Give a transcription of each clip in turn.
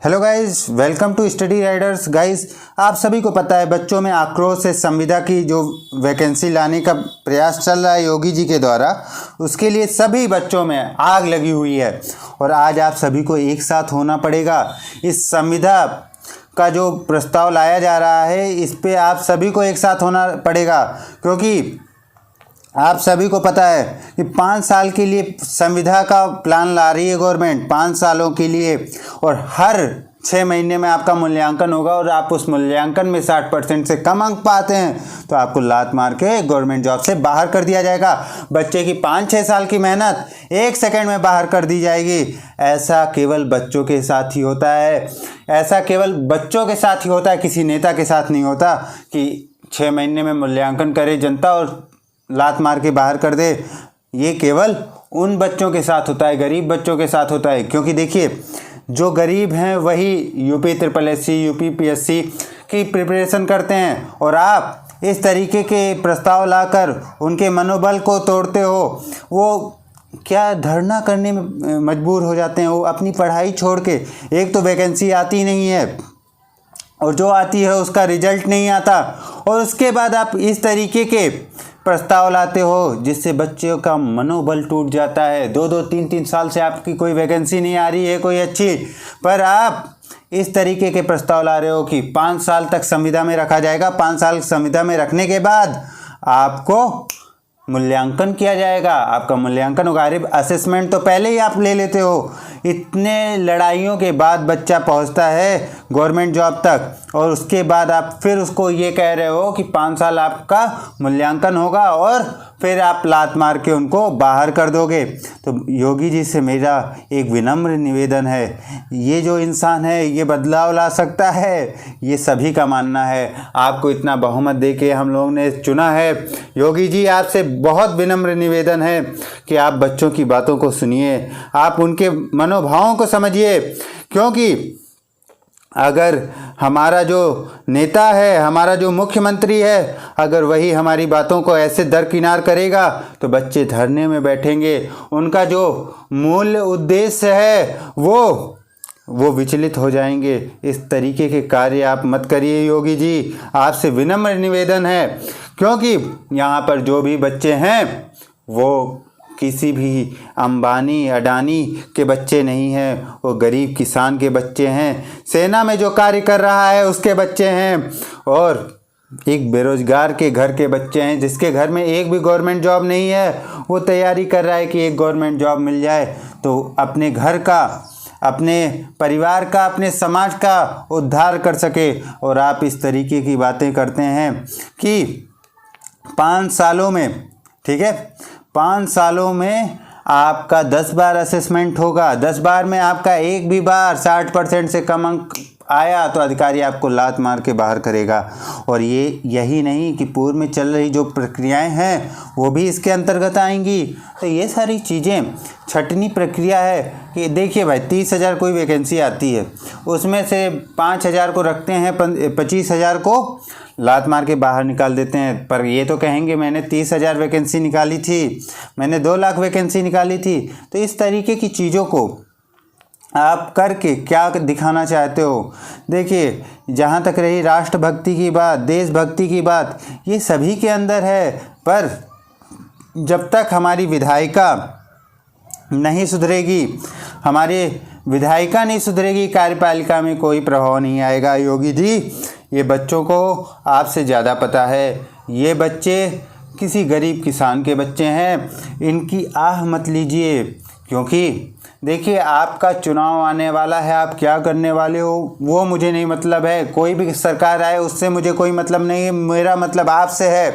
Hello guys, welcome to Study Riders. Guys, आप सभी को पता है बच्चों में आक्रोश से संविदा की जो वैकेंसी लाने का प्रयास चल रहा है योगी जी के द्वारा, उसके लिए सभी बच्चों में आग लगी हुई है और आज आप सभी को एक साथ होना पड़ेगा। इस संविदा का जो प्रस्ताव लाया जा रहा है इस पे आप सभी को एक साथ होना पड़ेगा, क्योंकि आप सभी को पता है कि 5 साल के लिए संविदा का प्लान ला रही है गवर्नमेंट, 5 सालों के लिए, और हर 6 महीने में आपका मूल्यांकन होगा और आप उस मूल्यांकन में 60% से कम अंक पाते हैं तो आपको लात मार के गवर्नमेंट जॉब से बाहर कर दिया जाएगा। बच्चे की 5-6 साल की मेहनत 1 सेकंड में बाहर कर दी जाएगी। ऐसा केवल बच्चों के साथ ही होता है, ऐसा केवल बच्चों के साथ ही होता है, किसी नेता के साथ नहीं होता कि 6 महीने में मूल्यांकन करे जनता और लात मार के बाहर कर दे। ये केवल उन बच्चों के साथ होता है, गरीब बच्चों के साथ होता है, क्योंकि देखिए जो गरीब हैं वही यूपी SSS, यूपी PSC की प्रिपरेशन करते हैं और आप इस तरीके के प्रस्ताव लाकर उनके मनोबल को तोड़ते हो। वो क्या धरना करने में मजबूर हो जाते हैं, वो अपनी पढ़ाई छोड़ के। एक तो वैकेंसी आती नहीं है और जो आती है उसका रिजल्ट नहीं आता, और उसके बाद आप इस तरीके के प्रस्ताव लाते हो जिससे बच्चों का मनोबल टूट जाता है। 2-2, 3-3 साल से आपकी कोई वैकेंसी नहीं आ रही है कोई अच्छी, पर आप इस तरीके के प्रस्ताव ला रहे हो कि 5 साल तक संविदा में रखा जाएगा। 5 साल संविदा में रखने के बाद आपको मूल्यांकन किया जाएगा, आपका मूल्यांकन होगा। अरे असेसमेंट तो पहले ही आप ले लेते हो। इतने लड़ाइयों के बाद बच्चा पहुंचता है गवर्नमेंट जॉब तक और उसके बाद आप फिर उसको ये कह रहे हो कि 5 साल आपका मूल्यांकन होगा और फिर आप लात मार के उनको बाहर कर दोगे। तो योगी जी से मेरा एक विनम्र निवेदन है, ये जो इंसान है ये बदलाव ला सकता है, ये सभी का मानना है। आपको इतना बहुमत देके हम लोगों ने चुना है। योगी जी, आपसे बहुत विनम्र निवेदन है कि आप बच्चों की बातों को सुनिए, आप उनके मनोभावों को समझिए, क्योंकि अगर हमारा जो नेता है, हमारा जो मुख्यमंत्री है, अगर वही हमारी बातों को ऐसे दरकिनार करेगा तो बच्चे धरने में बैठेंगे। उनका जो मूल उद्देश्य है वो विचलित हो जाएंगे। इस तरीके के कार्य आप मत करिए योगी जी, आपसे विनम्र निवेदन है, क्योंकि यहाँ पर जो भी बच्चे हैं वो किसी भी अंबानी अडानी के बच्चे नहीं हैं, वो गरीब किसान के बच्चे हैं, सेना में जो कार्य कर रहा है उसके बच्चे हैं, और एक बेरोजगार के घर के बच्चे हैं जिसके घर में एक भी गवर्नमेंट जॉब नहीं है। वो तैयारी कर रहा है कि एक गवर्नमेंट जॉब मिल जाए तो अपने घर का, अपने परिवार का, अपने समाज का उद्धार कर सके। और आप इस तरीके की बातें करते हैं कि 5 सालों में, ठीक है, 5 सालों में आपका 10 बार असेसमेंट होगा। 10 बार में आपका एक भी बार 60% से कम अंक आया तो अधिकारी आपको लात मार के बाहर करेगा। और यही नहीं कि पूर्व में चल रही जो प्रक्रियाएं हैं वो भी इसके अंतर्गत आएंगी। तो ये सारी चीज़ें छटनी प्रक्रिया है कि देखिए भाई, 30,000 कोई वैकेंसी आती है, उसमें से 5,000 को रखते हैं, 25,000 को लात मार के बाहर निकाल देते हैं। पर ये तो कहेंगे मैंने 30,000 वैकेंसी निकाली थी, मैंने 2 लाख वैकेंसी निकाली थी। तो इस तरीके की चीज़ों को आप करके क्या दिखाना चाहते हो? देखिए, जहाँ तक रही राष्ट्रभक्ति की बात, देशभक्ति की बात, ये सभी के अंदर है, पर जब तक हमारी विधायिका नहीं सुधरेगी, हमारे विधायिका नहीं सुधरेगी, कार्यपालिका में कोई प्रभाव नहीं आएगा। योगी जी, ये बच्चों को आपसे ज़्यादा पता है। ये बच्चे किसी गरीब किसान के बच्चे हैं, इनकी आह मत लीजिए, क्योंकि देखिए आपका चुनाव आने वाला है, आप क्या करने वाले हो वो मुझे नहीं मतलब है। कोई भी सरकार आए उससे मुझे कोई मतलब नहीं है, मेरा मतलब आपसे है,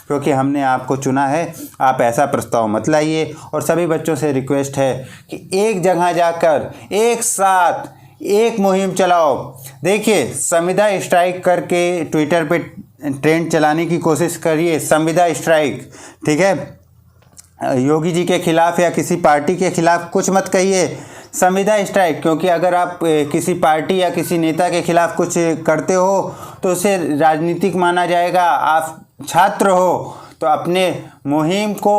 क्योंकि हमने आपको चुना है। आप ऐसा प्रस्ताव मत लाइए। और सभी बच्चों से रिक्वेस्ट है कि एक जगह जाकर एक साथ एक मुहिम चलाओ। देखिए, संविदा स्ट्राइक करके ट्विटर पे ट्रेंड चलाने की कोशिश करिए, संविदा स्ट्राइक, ठीक है। योगी जी के खिलाफ या किसी पार्टी के खिलाफ कुछ मत कहिए, संविदा स्ट्राइक, क्योंकि अगर आप किसी पार्टी या किसी नेता के खिलाफ कुछ करते हो तो उसे राजनीतिक माना जाएगा। आप छात्र हो तो अपने मुहिम को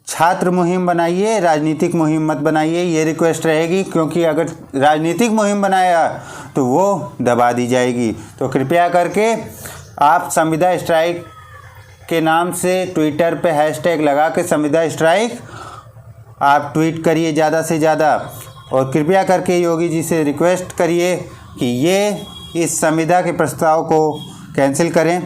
छात्र मुहिम बनाइए, राजनीतिक मुहिम मत बनाइए, ये रिक्वेस्ट रहेगी, क्योंकि अगर राजनीतिक मुहिम बनाया तो वो दबा दी जाएगी। तो कृपया करके आप संविदा स्ट्राइक के नाम से ट्विटर पे हैशटैग लगा के संविदा स्ट्राइक आप ट्वीट करिए ज़्यादा से ज़्यादा, और कृपया करके योगी जी से रिक्वेस्ट करिए कि ये इस संविदा के प्रस्ताव को कैंसिल करें।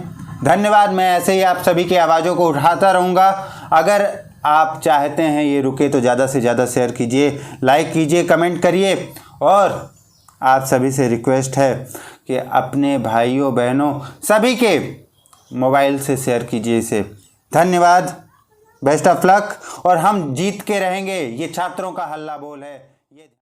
धन्यवाद। मैं ऐसे ही आप सभी की आवाज़ों को उठाता रहूँगा। अगर आप चाहते हैं ये रुके तो ज़्यादा से ज़्यादा शेयर कीजिए, लाइक कीजिए, कमेंट करिए, और आप सभी से रिक्वेस्ट है कि अपने भाइयों बहनों सभी के मोबाइल से शेयर कीजिए इसे। धन्यवाद, बेस्ट ऑफ लक, और हम जीत के रहेंगे। ये छात्रों का हल्ला बोल है।